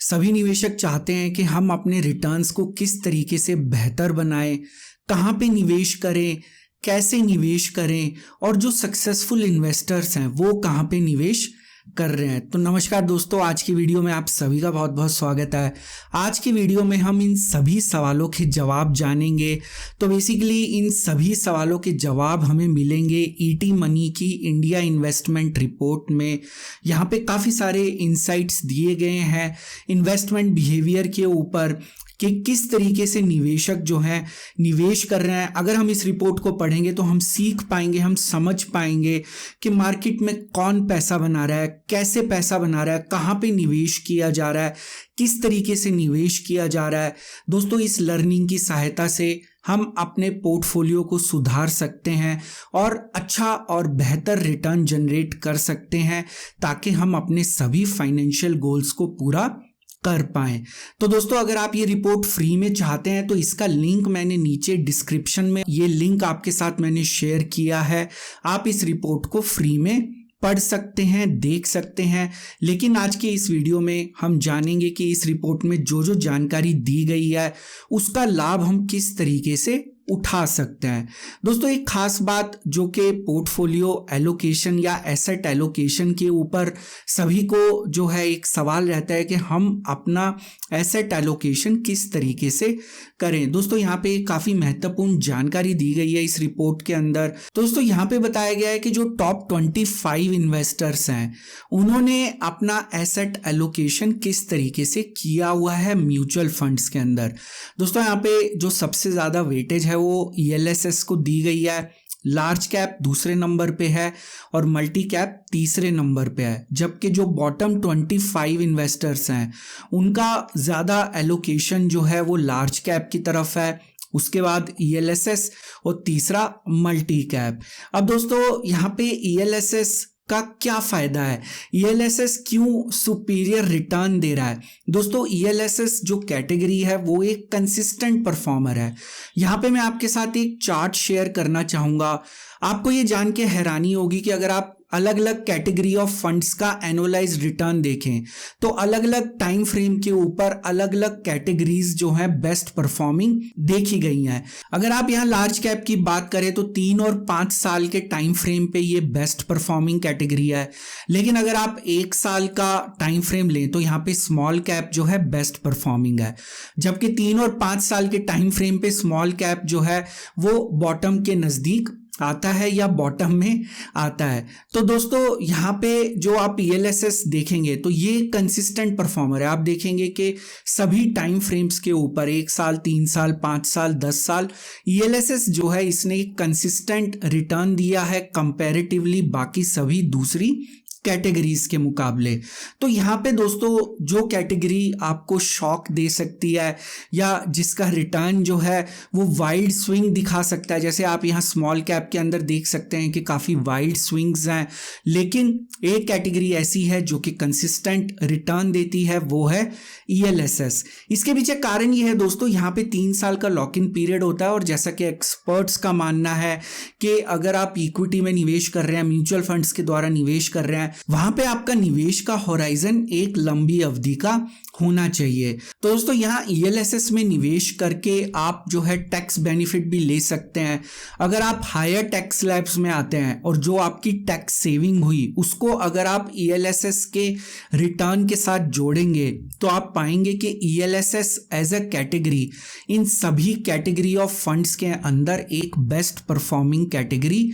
सभी निवेशक चाहते हैं कि हम अपने रिटर्न्स को किस तरीके से बेहतर बनाएं, कहाँ पे निवेश करें, कैसे निवेश करें और जो सक्सेसफुल इन्वेस्टर्स हैं वो कहाँ पे निवेश कर रहे हैं। तो नमस्कार दोस्तों, आज की वीडियो में आप सभी का बहुत बहुत स्वागत है। आज की वीडियो में हम इन सभी सवालों के जवाब जानेंगे। तो बेसिकली इन सभी सवालों के जवाब हमें मिलेंगे ईटी मनी की इंडिया इन्वेस्टमेंट रिपोर्ट में। यहाँ पे काफ़ी सारे इंसाइट्स दिए गए हैं इन्वेस्टमेंट बिहेवियर के ऊपर कि किस तरीके से निवेशक जो हैं निवेश कर रहे हैं। अगर हम इस रिपोर्ट को पढ़ेंगे तो हम सीख पाएंगे, हम समझ पाएंगे कि मार्केट में कौन पैसा बना रहा है, कैसे पैसा बना रहा है, कहाँ पे निवेश किया जा रहा है, किस तरीके से निवेश किया जा रहा है। दोस्तों, इस लर्निंग की सहायता से हम अपने पोर्टफोलियो को सुधार सकते हैं और अच्छा और बेहतर रिटर्न जनरेट कर सकते हैं ताकि हम अपने सभी फाइनेंशियल गोल्स को पूरा कर पाएं। तो दोस्तों, अगर आप ये रिपोर्ट फ्री में चाहते हैं तो इसका लिंक मैंने नीचे डिस्क्रिप्शन में ये लिंक आपके साथ मैंने शेयर किया है। आप इस रिपोर्ट को फ्री में पढ़ सकते हैं, देख सकते हैं। लेकिन आज के इस वीडियो में हम जानेंगे कि इस रिपोर्ट में जो जो जानकारी दी गई है उसका लाभ हम किस तरीके से उठा सकते हैं। दोस्तों, एक खास बात जो कि पोर्टफोलियो एलोकेशन या एसेट एलोकेशन के ऊपर सभी को जो है एक सवाल रहता है कि हम अपना एसेट एलोकेशन किस तरीके से करें। दोस्तों, यहाँ पे काफ़ी महत्वपूर्ण जानकारी दी गई है इस रिपोर्ट के अंदर। दोस्तों, यहाँ पे बताया गया है कि जो टॉप 25 इन्वेस्टर्स हैं उन्होंने अपना एसेट एलोकेशन किस तरीके से किया हुआ है म्यूचुअल फंड्स के अंदर। दोस्तों, यहाँ पे जो सबसे ज़्यादा वेटेज है वो ELSS को दी गई है। लार्ज कैप दूसरे नंबर पे है और मल्टी कैप तीसरे नंबर पे है, जबकि जो बॉटम 25 इन्वेस्टर्स हैं उनका ज़्यादा एलोकेशन जो है वो लार्ज कैप की तरफ है, उसके बाद ELSS और तीसरा मल्टी कैप। अब दोस्तों, यहाँ पे ELSS का क्या फायदा है, ELSS क्यों सुपीरियर रिटर्न दे रहा है। दोस्तों, ELSS जो कैटेगरी है वो एक कंसिस्टेंट परफॉर्मर है। यहाँ पे मैं आपके साथ एक चार्ट शेयर करना चाहूँगा। आपको ये जान के हैरानी होगी कि अगर आप अलग अलग कैटेगरी ऑफ फंड्स का एनुअलाइज्ड रिटर्न देखें तो अलग अलग टाइम फ्रेम के ऊपर अलग अलग कैटेगरीज जो हैं बेस्ट परफॉर्मिंग देखी गई हैं। अगर आप यहाँ लार्ज कैप की बात करें तो 3 और 5 साल के टाइम फ्रेम पे ये बेस्ट परफॉर्मिंग कैटेगरी है। लेकिन अगर आप 1 साल का टाइम फ्रेम लें तो यहाँ पे स्मॉल कैप जो है बेस्ट परफॉर्मिंग है, जबकि 3 और 5 साल के टाइम फ्रेम पे स्मॉल कैप जो है वो बॉटम के नज़दीक आता है या बॉटम में आता है। तो दोस्तों, यहाँ पे जो आप ELSS देखेंगे तो ये कंसिस्टेंट परफॉर्मर है। आप देखेंगे कि सभी टाइम फ्रेम्स के ऊपर 1 साल, 3 साल, 5 साल, 10 साल ELSS जो है इसने एक कंसिस्टेंट रिटर्न दिया है कंपैरेटिवली बाकी सभी दूसरी कैटेगरीज के मुकाबले। तो यहाँ पे दोस्तों, जो कैटेगरी आपको शॉक दे सकती है या जिसका रिटर्न जो है वो वाइल्ड स्विंग दिखा सकता है, जैसे आप यहाँ स्मॉल कैप के अंदर देख सकते हैं कि काफ़ी वाइल्ड स्विंग्स हैं, लेकिन एक कैटेगरी ऐसी है जो कि कंसिस्टेंट रिटर्न देती है, वो है ELSS। इसके पीछे कारण ये है दोस्तों, यहाँ पे 3 साल का लॉक इन पीरियड होता है और जैसा कि एक्सपर्ट्स का मानना है कि अगर आप इक्विटी में निवेश कर रहे हैं, म्यूचुअल फंड्स के द्वारा निवेश कर रहे हैं, वहां पे आपका निवेश का होराइजन एक लंबी अवधि का होना चाहिए। तो दोस्तों, यहाँ ELSS में निवेश करके आप जो है टैक्स बेनिफिट भी ले सकते हैं। अगर आप हायर टैक्स स्लैब्स में आते हैं और जो आपकी टैक्स सेविंग हुई उसको अगर आप ELSS के रिटर्न के साथ जोड़ेंगे तो आप पाएंगे कि ELSS एज अ कैटेगरी इन सभी कैटेगरी ऑफ फंड्स के अंदर एक बेस्ट परफॉर्मिंग कैटेगरी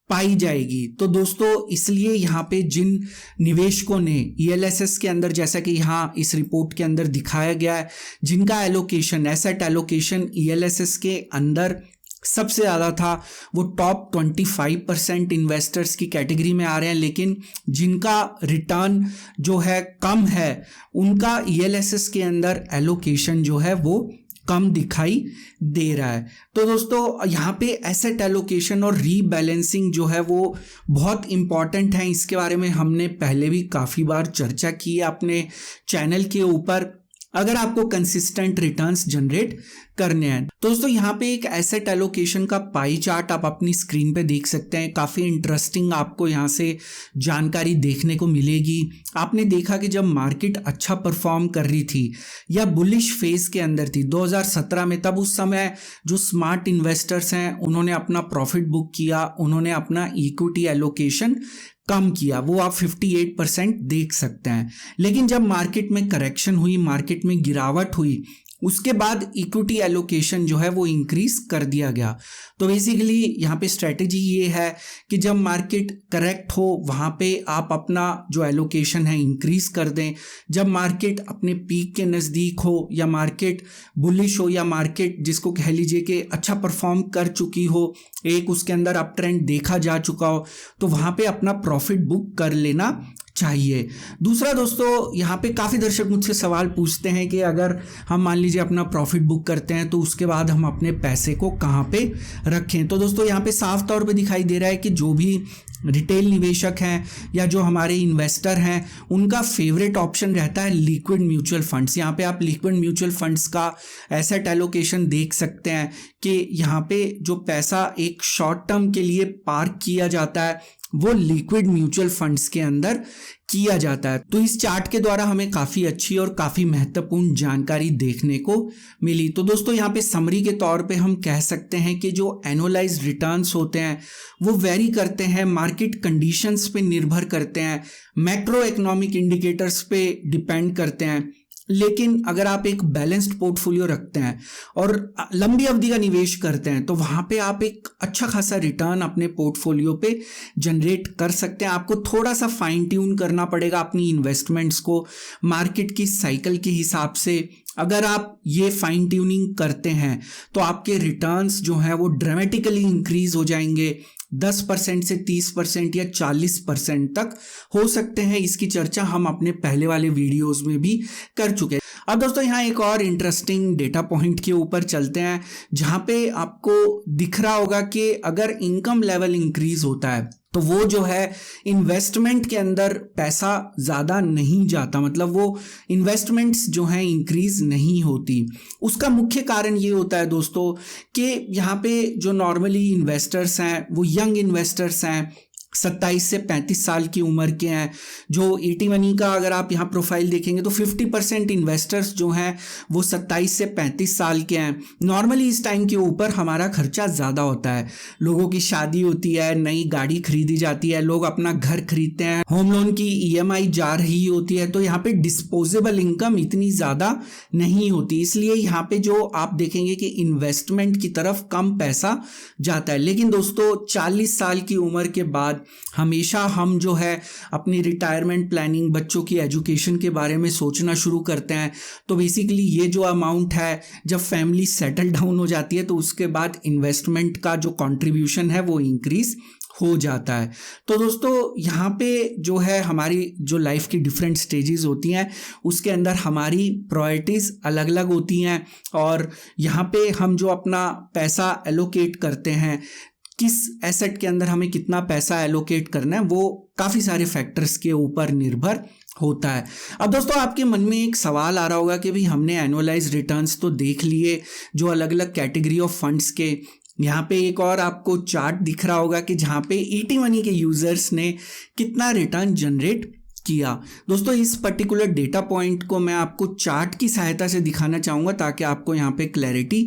पाई जाएगी। तो दोस्तों, इसलिए यहाँ पे जिन निवेशकों ने ELSS के अंदर, जैसा कि यहाँ इस रिपोर्ट के अंदर दिखाया गया है, जिनका एलोकेशन, एसेट एलोकेशन ELSS के अंदर सबसे ज़्यादा था वो टॉप 25% इन्वेस्टर्स की कैटेगरी में आ रहे हैं, लेकिन जिनका रिटर्न जो है कम है उनका ELSS के अंदर एलोकेशन जो है वो कम दिखाई दे रहा है। तो दोस्तों, यहाँ पे एसेट एलोकेशन और रीबैलेंसिंग जो है वो बहुत इम्पॉर्टेंट है। इसके बारे में हमने पहले भी काफ़ी बार चर्चा की है अपने चैनल के ऊपर। अगर आपको कंसिस्टेंट रिटर्न्स जनरेट करने हैं। तो दोस्तों यहाँ पे एक एसेट एलोकेशन का पाई चार्ट आप अपनी स्क्रीन पे देख सकते हैं। काफ़ी इंटरेस्टिंग आपको यहाँ से जानकारी देखने को मिलेगी। आपने देखा कि जब मार्केट अच्छा परफॉर्म कर रही थी या बुलिश फेज के अंदर थी 2017 में, तब उस समय जो स्मार्ट इन्वेस्टर्स हैं उन्होंने अपना प्रॉफिट बुक किया, उन्होंने अपना इक्विटी एलोकेशन कम किया, वो आप 58% देख सकते हैं। लेकिन जब मार्केट में करेक्शन हुई, मार्केट में गिरावट हुई, उसके बाद इक्विटी एलोकेशन जो है वो इंक्रीज कर दिया गया। तो बेसिकली यहाँ पे स्ट्रेटेजी ये है कि जब मार्केट करेक्ट हो वहाँ पे आप अपना जो एलोकेशन है इंक्रीज कर दें। जब मार्केट अपने पीक के नज़दीक हो या मार्केट बुलिश हो या मार्केट जिसको कह लीजिए कि अच्छा परफॉर्म कर चुकी हो, एक उसके अंदर अप ट्रेंड देखा जा चुका हो, तो वहाँ पे अपना प्रॉफिट बुक कर लेना चाहिए। दूसरा दोस्तों, यहाँ पे काफ़ी दर्शक मुझसे सवाल पूछते हैं कि अगर हम मान लीजिए अपना प्रॉफिट बुक करते हैं तो उसके बाद हम अपने पैसे को कहाँ पे रखें। तो दोस्तों यहाँ पे साफ तौर पे दिखाई दे रहा है कि जो भी रिटेल निवेशक हैं या जो हमारे इन्वेस्टर हैं उनका फेवरेट ऑप्शन रहता है लिक्विड म्यूचुअल फंड्स। यहाँ पे आप लिक्विड म्यूचुअल फंड्स का एसेट एलोकेशन देख सकते हैं कि यहाँ पे जो पैसा एक शॉर्ट टर्म के लिए पार्क किया जाता है वो लिक्विड म्यूचुअल फंड्स के अंदर किया जाता है। तो इस चार्ट के द्वारा हमें काफ़ी अच्छी और काफ़ी महत्वपूर्ण जानकारी देखने को मिली। तो दोस्तों यहाँ पे समरी के तौर पे हम कह सकते हैं कि जो एनुअलाइज्ड रिटर्न्स होते हैं वो वेरी करते हैं, मार्केट कंडीशंस पे निर्भर करते हैं, मैक्रो इकोनॉमिक इंडिकेटर्स पे डिपेंड करते हैं। लेकिन अगर आप एक बैलेंस्ड पोर्टफोलियो रखते हैं और लंबी अवधि का निवेश करते हैं तो वहाँ पे आप एक अच्छा खासा रिटर्न अपने पोर्टफोलियो पे जनरेट कर सकते हैं। आपको थोड़ा सा फाइन ट्यून करना पड़ेगा अपनी इन्वेस्टमेंट्स को मार्केट की साइकिल के हिसाब से। अगर आप ये फाइन ट्यूनिंग करते हैं तो आपके रिटर्न्स जो हैं वो ड्रामेटिकली इंक्रीज हो जाएंगे। 10% से 30% या 40% तक हो सकते हैं। इसकी चर्चा हम अपने पहले वाले वीडियोस में भी कर चुके हैं। अब दोस्तों यहाँ एक और इंटरेस्टिंग डेटा पॉइंट के ऊपर चलते हैं जहाँ पे आपको दिख रहा होगा कि अगर इनकम लेवल इंक्रीज होता है तो वो जो है इन्वेस्टमेंट के अंदर पैसा ज़्यादा नहीं जाता, मतलब वो इन्वेस्टमेंट्स जो हैं इंक्रीज नहीं होती। उसका मुख्य कारण ये होता है दोस्तों कि यहाँ पे जो नॉर्मली इन्वेस्टर्स हैं वो यंग इन्वेस्टर्स हैं, 27 से 35 साल की उम्र के हैं। जो ET मनी का अगर आप यहाँ प्रोफाइल देखेंगे तो 50% इन्वेस्टर्स जो हैं वो 27 से 35 साल के हैं। नॉर्मली इस टाइम के ऊपर हमारा खर्चा ज़्यादा होता है, लोगों की शादी होती है, नई गाड़ी खरीदी जाती है, लोग अपना घर खरीदते हैं, होम लोन की EMI जा रही होती है। तो यहाँ पे डिस्पोजेबल इनकम इतनी ज़्यादा नहीं होती, इसलिए यहाँ पे जो आप देखेंगे कि इन्वेस्टमेंट की तरफ कम पैसा जाता है। लेकिन दोस्तों 40 साल की उम्र के बाद हमेशा हम जो है अपनी रिटायरमेंट प्लानिंग, बच्चों की एजुकेशन के बारे में सोचना शुरू करते हैं। तो बेसिकली ये जो अमाउंट है जब फैमिली सेटल डाउन हो जाती है तो उसके बाद इन्वेस्टमेंट का जो कंट्रीब्यूशन है वो इंक्रीज हो जाता है। तो दोस्तों यहाँ पे जो है हमारी जो लाइफ की डिफरेंट स्टेजेस होती हैं उसके अंदर हमारी प्रायोरिटीज़ अलग अलग होती हैं और यहाँ पे हम जो अपना पैसा एलोकेट करते हैं, किस एसेट के अंदर हमें कितना पैसा एलोकेट करना है, वो काफ़ी सारे फैक्टर्स के ऊपर निर्भर होता है। अब दोस्तों आपके मन में एक सवाल आ रहा होगा कि भाई हमने एनुअलाइज रिटर्न्स तो देख लिए जो अलग अलग कैटेगरी ऑफ फंड्स के। यहाँ पे एक और आपको चार्ट दिख रहा होगा कि जहाँ पे ET मनी के यूजर्स ने कितना रिटर्न जनरेट किया। दोस्तों इस पर्टिकुलर डेटा पॉइंट को मैं आपको चार्ट की सहायता से दिखाना चाहूँगा ताकि आपको यहाँ पे क्लैरिटी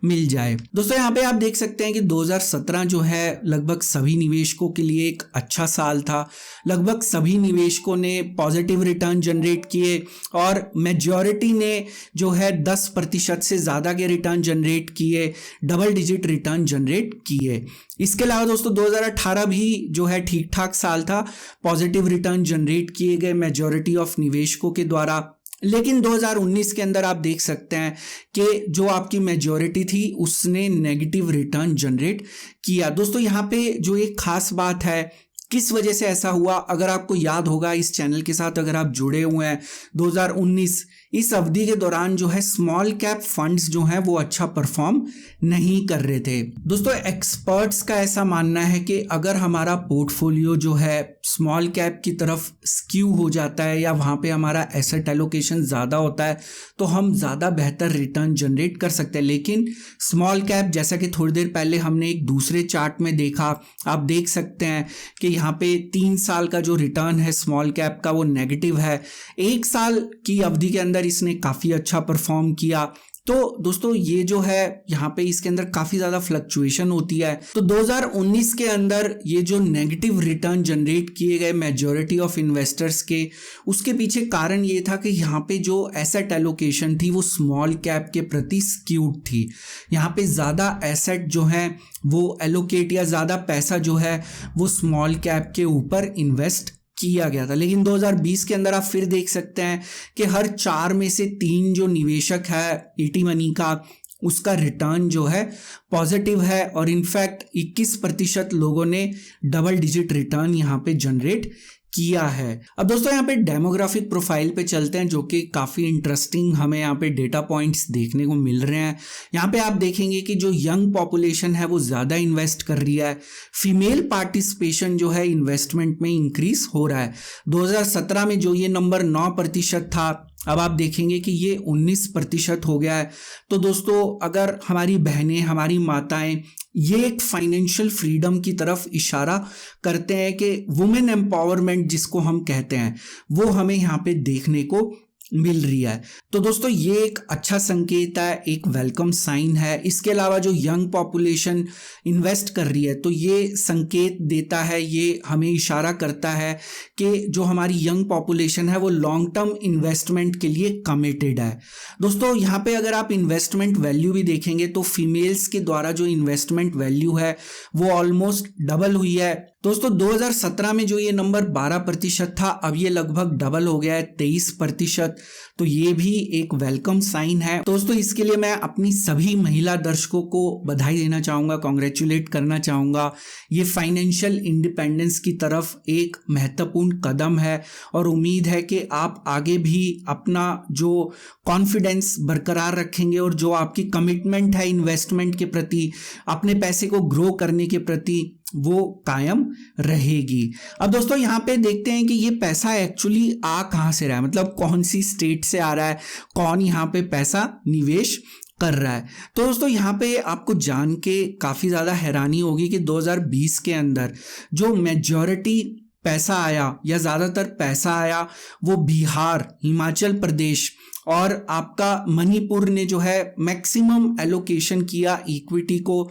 मिल जाए। दोस्तों यहाँ पे आप देख सकते हैं कि 2017 जो है लगभग सभी निवेशकों के लिए एक अच्छा साल था। लगभग सभी निवेशकों ने पॉजिटिव रिटर्न जनरेट किए और मेजॉरिटी ने जो है 10% से ज़्यादा के रिटर्न जनरेट किए, डबल डिजिट रिटर्न जनरेट किए। इसके अलावा दोस्तों 2018 भी जो है ठीक ठाक साल था, पॉजिटिव रिटर्न जनरेट किए गए मेजॉरिटी ऑफ निवेशकों के द्वारा। लेकिन 2019 के अंदर आप देख सकते हैं कि जो आपकी मेजॉरिटी थी उसने नेगेटिव रिटर्न जनरेट किया। दोस्तों यहाँ पे जो एक खास बात है, किस वजह से ऐसा हुआ, अगर आपको याद होगा इस चैनल के साथ अगर आप जुड़े हुए हैं 2019 इस अवधि के दौरान जो है स्मॉल कैप फंड्स जो हैं वो अच्छा परफॉर्म नहीं कर रहे थे। दोस्तों एक्सपर्ट्स का ऐसा मानना है कि अगर हमारा पोर्टफोलियो जो है स्मॉल कैप की तरफ स्क्यू हो जाता है या वहाँ पे हमारा एसेट एलोकेशन ज़्यादा होता है तो हम ज़्यादा बेहतर रिटर्न जनरेट कर सकते हैं। लेकिन स्मॉल कैप, जैसा कि थोड़ी देर पहले हमने एक दूसरे चार्ट में देखा, आप देख सकते हैं कि यहाँ पे 3 साल का जो रिटर्न है स्मॉल कैप का वो नेगेटिव है। 1 साल की अवधि के अंदर इसने काफ़ी अच्छा परफॉर्म किया। तो दोस्तों ये जो है यहाँ पे इसके अंदर काफ़ी ज़्यादा फ्लक्चुएशन होती है। तो 2019 के अंदर ये जो नेगेटिव रिटर्न जनरेट किए गए मेजॉरिटी ऑफ इन्वेस्टर्स के, उसके पीछे कारण ये था कि यहाँ पे जो एसेट एलोकेशन थी वो स्मॉल कैप के प्रति स्क्यूड थी। यहाँ पे ज़्यादा एसेट जो है वो एलोकेट या ज़्यादा पैसा जो है वो स्मॉल कैप के ऊपर इन्वेस्ट किया गया था। लेकिन 2020 के अंदर आप फिर देख सकते हैं कि हर 4 में से 3 जो निवेशक है ईटी मनी का, उसका रिटर्न जो है पॉजिटिव है और इनफैक्ट 21% लोगों ने डबल डिजिट रिटर्न यहाँ पे जनरेट किया है। अब दोस्तों यहाँ पे डेमोग्राफिक प्रोफाइल पे चलते हैं, जो कि काफ़ी इंटरेस्टिंग हमें यहाँ पे डेटा पॉइंट्स देखने को मिल रहे हैं। यहाँ पे आप देखेंगे कि जो यंग पॉपुलेशन है वो ज़्यादा इन्वेस्ट कर रही है। फीमेल पार्टिसिपेशन जो है इन्वेस्टमेंट में इंक्रीज हो रहा है। 2017 में जो ये नंबर 9% था, अब आप देखेंगे कि ये 19% हो गया है। तो दोस्तों अगर हमारी बहनें, हमारी माताएं ये एक फाइनेंशियल फ्रीडम की तरफ इशारा करते हैं कि वुमेन एम्पावरमेंट जिसको हम कहते हैं वो हमें यहाँ पे देखने को मिल रही है। तो दोस्तों ये एक अच्छा संकेत है, एक वेलकम साइन है। इसके अलावा जो यंग पॉपुलेशन इन्वेस्ट कर रही है तो ये संकेत देता है, ये हमें इशारा करता है कि जो हमारी यंग पॉपुलेशन है वो लॉन्ग टर्म इन्वेस्टमेंट के लिए कमिटेड है। दोस्तों यहाँ पे अगर आप इन्वेस्टमेंट वैल्यू भी देखेंगे तो फीमेल्स के द्वारा जो इन्वेस्टमेंट वैल्यू है वो ऑलमोस्ट डबल हुई है। दोस्तों 2017 में जो ये नंबर 12% था, अब ये लगभग डबल हो गया है 23%। तो ये भी एक वेलकम साइन है। दोस्तों इसके लिए मैं अपनी सभी महिला दर्शकों को बधाई देना चाहूँगा, कॉन्ग्रेचुलेट करना चाहूँगा। ये फाइनेंशियल इंडिपेंडेंस की तरफ एक महत्वपूर्ण कदम है और उम्मीद है कि आप आगे भी अपना जो कॉन्फिडेंस बरकरार रखेंगे और जो आपकी कमिटमेंट है इन्वेस्टमेंट के प्रति, अपने पैसे को ग्रो करने के प्रति, वो कायम रहेगी। अब दोस्तों यहाँ पे देखते हैं कि ये पैसा एक्चुअली आ कहाँ से रहा है, मतलब कौन सी स्टेट से आ रहा है, कौन यहाँ पे पैसा निवेश कर रहा है। तो दोस्तों यहाँ पे आपको जान के काफ़ी ज़्यादा हैरानी होगी कि 2020 के अंदर जो मेजॉरिटी पैसा आया या ज़्यादातर पैसा आया वो बिहार, हिमाचल प्रदेश और आपका मणिपुर ने जो है मैक्सिमम एलोकेशन किया इक्विटी को,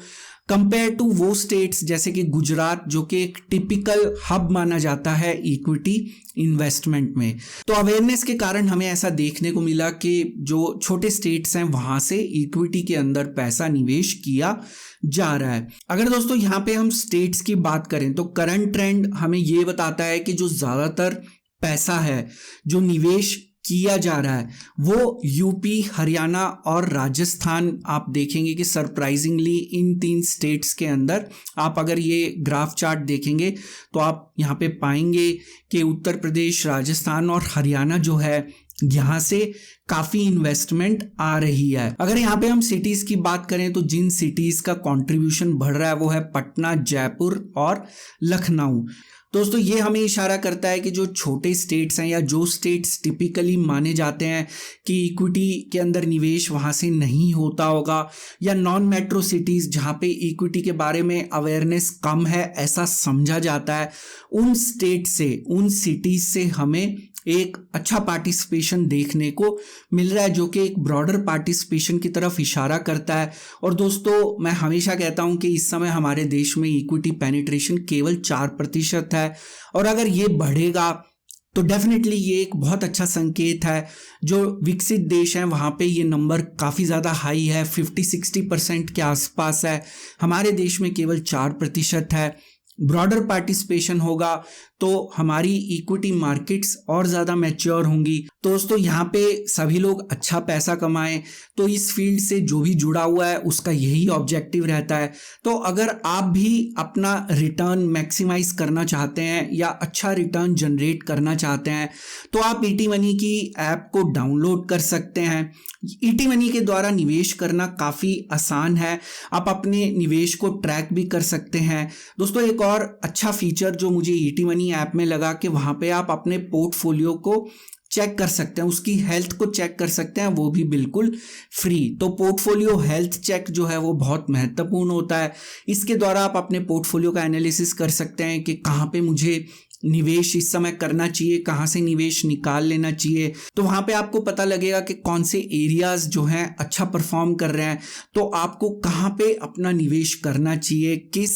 कंपेयर टू वो स्टेट्स जैसे कि गुजरात जो कि एक टिपिकल हब माना जाता है इक्विटी इन्वेस्टमेंट में। तो अवेयरनेस के कारण हमें ऐसा देखने को मिला कि जो छोटे स्टेट्स हैं वहां से इक्विटी के अंदर पैसा निवेश किया जा रहा है। अगर दोस्तों यहाँ पे हम स्टेट्स की बात करें तो करंट ट्रेंड हमें ये बताता है कि जो ज़्यादातर पैसा है जो निवेश किया जा रहा है वो यूपी, हरियाणा और राजस्थान। आप देखेंगे कि सरप्राइजिंगली इन 3 स्टेट्स के अंदर आप अगर ये ग्राफ चार्ट देखेंगे तो आप यहाँ पे पाएंगे कि उत्तर प्रदेश, राजस्थान और हरियाणा जो है यहाँ से काफ़ी इन्वेस्टमेंट आ रही है। अगर यहाँ पे हम सिटीज़ की बात करें तो जिन सिटीज़ का कंट्रीब्यूशन बढ़ रहा है वो है पटना, जयपुर और लखनऊ। दोस्तों ये हमें इशारा करता है कि जो छोटे स्टेट्स हैं या जो स्टेट्स टिपिकली माने जाते हैं कि इक्विटी के अंदर निवेश वहाँ से नहीं होता होगा, या नॉन मेट्रो सिटीज़ जहाँ पे इक्विटी के बारे में अवेयरनेस कम है ऐसा समझा जाता है, उन स्टेट से, उन सिटीज़ से हमें एक अच्छा पार्टिसिपेशन देखने को मिल रहा है जो कि एक ब्रॉडर पार्टिसिपेशन की तरफ इशारा करता है। और दोस्तों मैं हमेशा कहता हूं कि इस समय हमारे देश में इक्विटी पेनिट्रेशन केवल 4% है और अगर ये बढ़ेगा तो डेफिनेटली ये एक बहुत अच्छा संकेत है। जो विकसित देश हैं वहाँ पे ये नंबर काफ़ी ज़्यादा हाई है, 50-60% के आसपास है। हमारे देश में केवल 4% है। ब्रॉडर पार्टिसिपेशन होगा तो हमारी इक्विटी मार्केट्स और ज़्यादा मैच्योर होंगी। तो दोस्तों यहाँ पे सभी लोग अच्छा पैसा कमाएं, तो इस फील्ड से जो भी जुड़ा हुआ है उसका यही ऑब्जेक्टिव रहता है। तो अगर आप भी अपना रिटर्न मैक्सिमाइज करना चाहते हैं या अच्छा रिटर्न जनरेट करना चाहते हैं तो आप ईटी मनी की ऐप को डाउनलोड कर सकते हैं। ईटी मनी के द्वारा निवेश करना काफ़ी आसान है, आप अपने निवेश को ट्रैक भी कर सकते हैं। दोस्तों एक और अच्छा फीचर जो मुझे ईटी मनी ऐप में लगा कि वहाँ पे आप अपने पोर्टफोलियो को चेक कर सकते हैं, उसकी हेल्थ को चेक कर सकते हैं, वो भी बिल्कुल फ्री। तो पोर्टफोलियो हेल्थ चेक जो है वो बहुत महत्वपूर्ण होता है। इसके द्वारा आप अपने पोर्टफोलियो का एनालिसिस कर सकते हैं कि कहाँ पे मुझे निवेश इस समय करना चाहिए, कहाँ से निवेश निकाल लेना चाहिए। तो वहाँ पे आपको पता लगेगा कि कौन से एरियाज जो हैं अच्छा परफॉर्म कर रहे हैं, तो आपको कहाँ पे अपना निवेश करना चाहिए, किस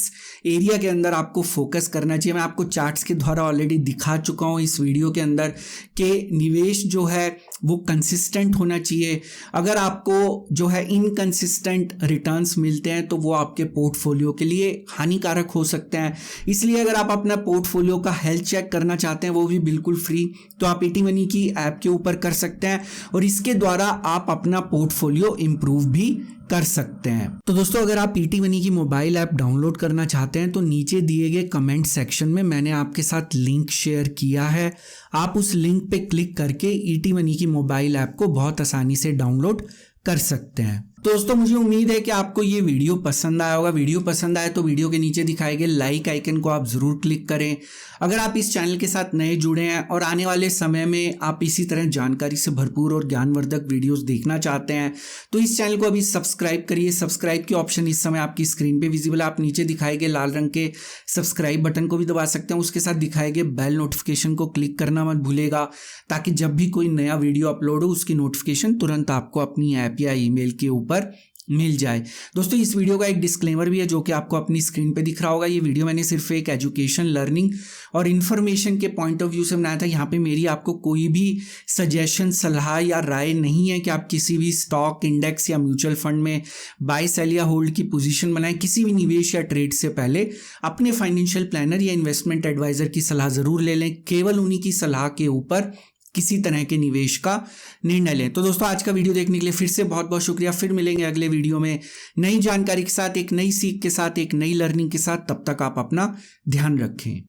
एरिया के अंदर आपको फोकस करना चाहिए। मैं आपको चार्ट्स के द्वारा ऑलरेडी दिखा चुका हूँ इस वीडियो के अंदर कि निवेश जो है वो कंसिस्टेंट होना चाहिए। अगर आपको जो है इनकंसिस्टेंट रिटर्न्स मिलते हैं तो वो आपके पोर्टफोलियो के लिए हानिकारक हो सकते हैं। इसलिए अगर आप अपना पोर्टफोलियो का हेल्थ चेक करना चाहते हैं वो भी बिल्कुल फ्री, तो आप ईटी मनी की ऐप के ऊपर कर सकते हैं और इसके द्वारा आप अपना पोर्टफोलियो इंप्रूव भी कर सकते हैं। तो दोस्तों अगर आप ईटी मनी की मोबाइल ऐप डाउनलोड करना चाहते हैं तो नीचे दिए गए कमेंट सेक्शन में मैंने आपके साथ लिंक शेयर किया है, आप उस लिंक पे क्लिक करके ईटी मनी की मोबाइल ऐप को बहुत आसानी से डाउनलोड कर सकते हैं। तो दोस्तों मुझे उम्मीद है कि आपको ये वीडियो पसंद आया होगा। वीडियो पसंद आए तो वीडियो के नीचे दिखाए गए लाइक आइकन को आप ज़रूर क्लिक करें। अगर आप इस चैनल के साथ नए जुड़े हैं और आने वाले समय में आप इसी तरह जानकारी से भरपूर और ज्ञानवर्धक वीडियोस देखना चाहते हैं तो इस चैनल को अभी सब्सक्राइब करिए। सब्सक्राइब की ऑप्शन इस समय आपकी स्क्रीन पर विजिबल है, आप नीचे दिखाए गए लाल रंग के सब्सक्राइब बटन को भी दबा सकते हैं। उसके साथ दिखाए गए बेल नोटिफिकेशन को क्लिक करना मत भूलेगा ताकि जब भी कोई नया वीडियो अपलोड हो उसकी नोटिफिकेशन तुरंत आपको अपनी ऐप या ईमेल के ऊपर मिल जाए। दोस्तों इस वीडियो का एक डिस्क्लेमर भी है जो कि आपको अपनी स्क्रीन पे दिख रहा होगा। ये वीडियो मैंने सिर्फ एक एजुकेशन, लर्निंग और इन्फॉर्मेशन के पॉइंट ऑफ व्यू से बनाया था। यहाँ पे मेरी आपको कोई भी सजेशन, सलाह या राय नहीं है कि आप किसी भी स्टॉक, इंडेक्स या म्यूचुअल फंड में बाय, सेल या होल्ड की पोजीशन बनाएं। किसी भी निवेश या ट्रेड से पहले अपने फाइनेंशियल प्लानर या इन्वेस्टमेंट एडवाइजर की सलाह जरूर ले लें। केवल उन्हीं की सलाह के ऊपर किसी तरह के निवेश का निर्णय लें। तो दोस्तों आज का वीडियो देखने के लिए फिर से बहुत बहुत शुक्रिया। फिर मिलेंगे अगले वीडियो में नई जानकारी के साथ, एक नई सीख के साथ, एक नई लर्निंग के साथ। तब तक आप अपना ध्यान रखें।